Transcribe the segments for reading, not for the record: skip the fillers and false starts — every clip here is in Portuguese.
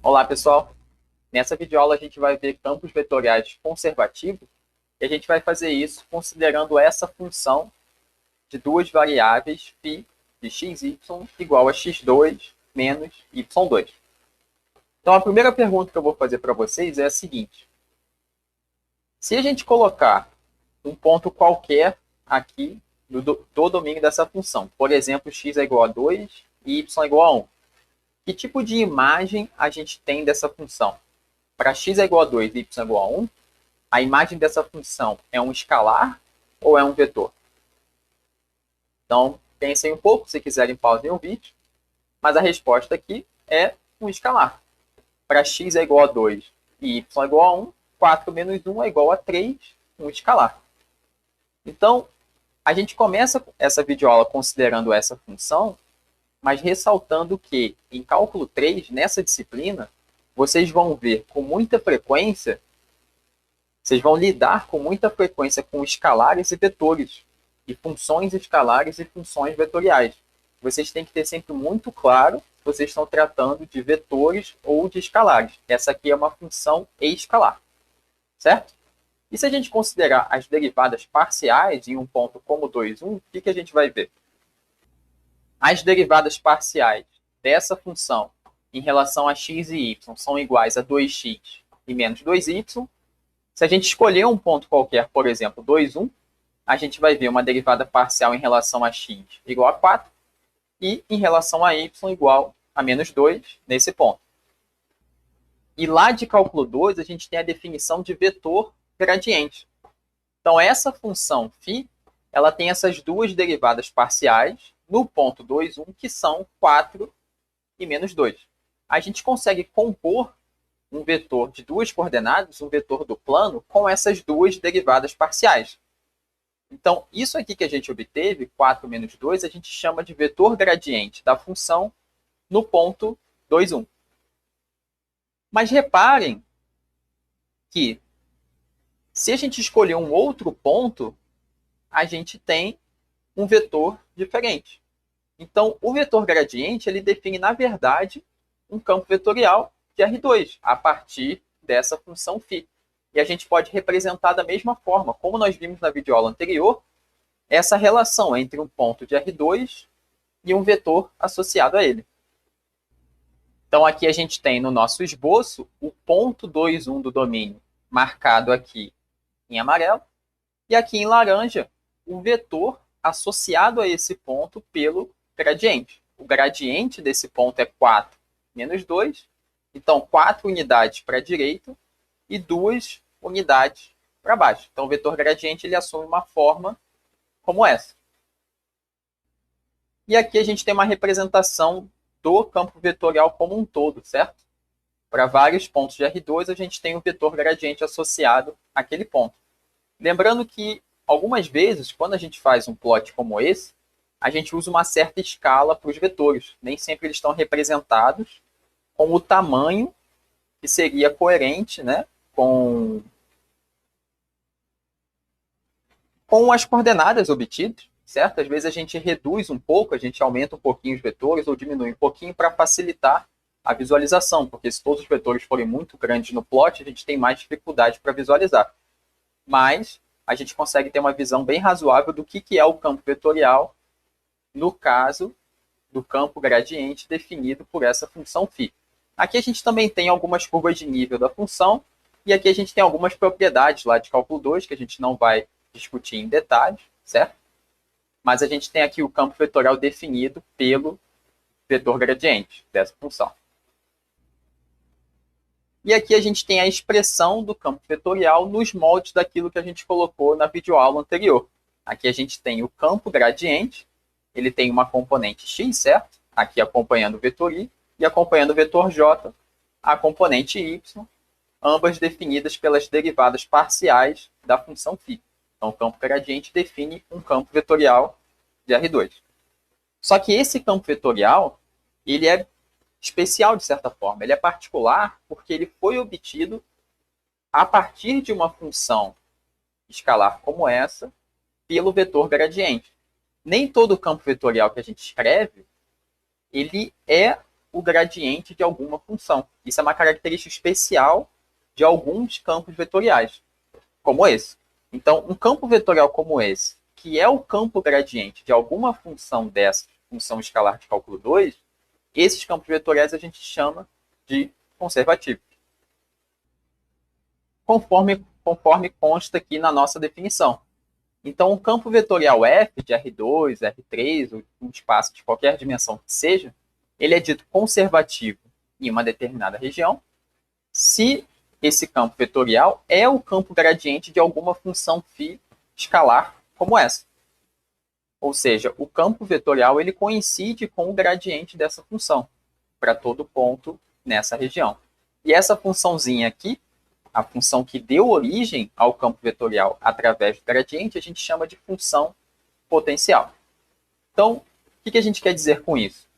Olá, pessoal! Nessa videoaula a gente vai ver campos vetoriais conservativos e a gente vai fazer isso considerando essa função de duas variáveis φ de xy igual a x2 menos y2. Então a primeira pergunta que eu vou fazer para vocês é a seguinte. Se a gente colocar um ponto qualquer aqui do domínio dessa função, por exemplo, x é igual a 2 e y é igual a 1, que tipo de imagem a gente tem dessa função? Para x é igual a 2 e y é igual a 1, a imagem dessa função é um escalar ou é um vetor? Então, pensem um pouco, se quiserem pausem o vídeo, mas a resposta aqui é um escalar. Para x é igual a 2 e y é igual a 1, 4 menos 1 é igual a 3, um escalar. Então, a gente começa essa videoaula considerando essa função, mas ressaltando que em cálculo 3, nessa disciplina, vocês vão ver com muita frequência, vocês vão lidar com muita frequência com escalares e vetores, e funções escalares e funções vetoriais. Vocês têm que ter sempre muito claro se vocês estão tratando de vetores ou de escalares. Essa aqui é uma função escalar, certo? E se a gente considerar as derivadas parciais em um ponto como 2, 1, o que a gente vai ver? As derivadas parciais dessa função em relação a x e y são iguais a 2x e menos 2y. Se a gente escolher um ponto qualquer, por exemplo, 2, 1, a gente vai ver uma derivada parcial em relação a x igual a 4 e em relação a y igual a menos 2 nesse ponto. E lá de cálculo 2, a gente tem a definição de vetor gradiente. Então, essa função φ, ela tem essas duas derivadas parciais no ponto 2, 1, que são 4 e menos 2. A gente consegue compor um vetor de duas coordenadas, um vetor do plano, com essas duas derivadas parciais. Então, isso aqui que a gente obteve, 4 menos 2, a gente chama de vetor gradiente da função no ponto 2, 1. Mas reparem que, se a gente escolher um outro ponto, a gente tem um vetor diferente. Então, o vetor gradiente, ele define, na verdade, um campo vetorial de R2, a partir dessa função φ. E a gente pode representar da mesma forma, como nós vimos na videoaula anterior, essa relação entre um ponto de R2 e um vetor associado a ele. Então, aqui a gente tem no nosso esboço o ponto 2, 1 do domínio, marcado aqui em amarelo, e aqui em laranja, o vetor associado a esse ponto pelo gradiente. O gradiente desse ponto é 4 menos 2, então 4 unidades para a direita e 2 unidades para baixo. Então, o vetor gradiente ele assume uma forma como essa. E aqui a gente tem uma representação do campo vetorial como um todo, certo? Para vários pontos de R2, a gente tem o vetor gradiente associado àquele ponto. Lembrando que, algumas vezes, quando a gente faz um plot como esse, a gente usa uma certa escala para os vetores. Nem sempre eles estão representados com o tamanho que seria coerente, né, com as coordenadas obtidas, certo? Às vezes a gente reduz um pouco, a gente aumenta um pouquinho os vetores ou diminui um pouquinho para facilitar a visualização, porque se todos os vetores forem muito grandes no plot, a gente tem mais dificuldade para visualizar. Mas a gente consegue ter uma visão bem razoável do que é o campo vetorial no caso do campo gradiente definido por essa função φ. Aqui a gente também tem algumas curvas de nível da função, e aqui a gente tem algumas propriedades lá de cálculo 2, que a gente não vai discutir em detalhes, certo? Mas a gente tem aqui o campo vetorial definido pelo vetor gradiente dessa função. E aqui a gente tem a expressão do campo vetorial nos moldes daquilo que a gente colocou na videoaula anterior. Aqui a gente tem o campo gradiente, ele tem uma componente x, certo? Aqui acompanhando o vetor i, e acompanhando o vetor j, a componente y, ambas definidas pelas derivadas parciais da função φ. Então, o campo gradiente define um campo vetorial de R2. Só que esse campo vetorial, ele é especial de certa forma. Ele é particular porque ele foi obtido a partir de uma função escalar como essa, pelo vetor gradiente. Nem todo campo vetorial que a gente escreve, ele é o gradiente de alguma função. Isso é uma característica especial de alguns campos vetoriais, como esse. Então, um campo vetorial como esse, que é o campo gradiente de alguma função dessa, função escalar de cálculo 2, esses campos vetoriais a gente chama de conservativos. Conforme consta aqui na nossa definição. Então, um campo vetorial F de R2, R3, ou um espaço de qualquer dimensão que seja, ele é dito conservativo em uma determinada região, se esse campo vetorial é o campo gradiente de alguma função φ escalar como essa. Ou seja, o campo vetorial ele coincide com o gradiente dessa função para todo ponto nessa região. E essa funçãozinha aqui, a função que deu origem ao campo vetorial através do gradiente, a gente chama de função potencial. Então, o que a gente quer dizer com isso?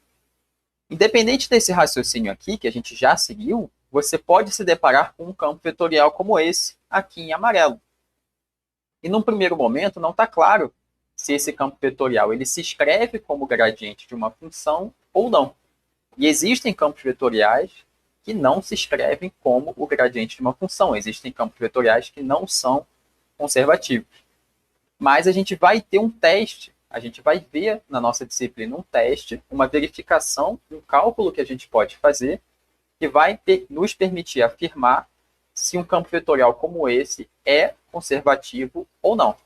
Independente desse raciocínio aqui, que a gente já seguiu, você pode se deparar com um campo vetorial como esse, aqui em amarelo. E num primeiro momento não está claro se esse campo vetorial ele se escreve como gradiente de uma função ou não. E existem campos vetoriais que não se escrevem como o gradiente de uma função. Existem campos vetoriais que não são conservativos. Mas a gente vai ter um teste, a gente vai ver na nossa disciplina um teste, uma verificação, um cálculo que a gente pode fazer, que vai nos permitir afirmar se um campo vetorial como esse é conservativo ou não.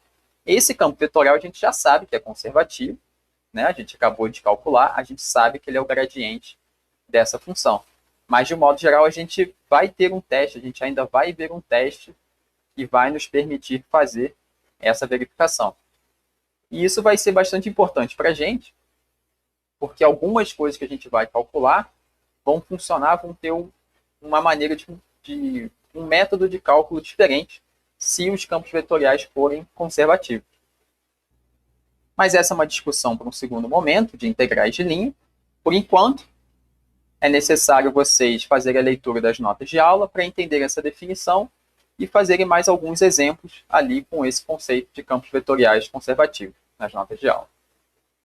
Esse campo vetorial a gente já sabe que é conservativo, né? A gente acabou de calcular, a gente sabe que ele é o gradiente dessa função. Mas, de modo geral, a gente vai ter um teste, a gente ainda vai ver um teste que vai nos permitir fazer essa verificação. E isso vai ser bastante importante para a gente, porque algumas coisas que a gente vai calcular vão funcionar, vão ter uma maneira de um método de cálculo diferente se os campos vetoriais forem conservativos. Mas essa é uma discussão para um segundo momento, de integrais de linha. Por enquanto, é necessário vocês fazerem a leitura das notas de aula para entender essa definição e fazerem mais alguns exemplos ali com esse conceito de campos vetoriais conservativos nas notas de aula.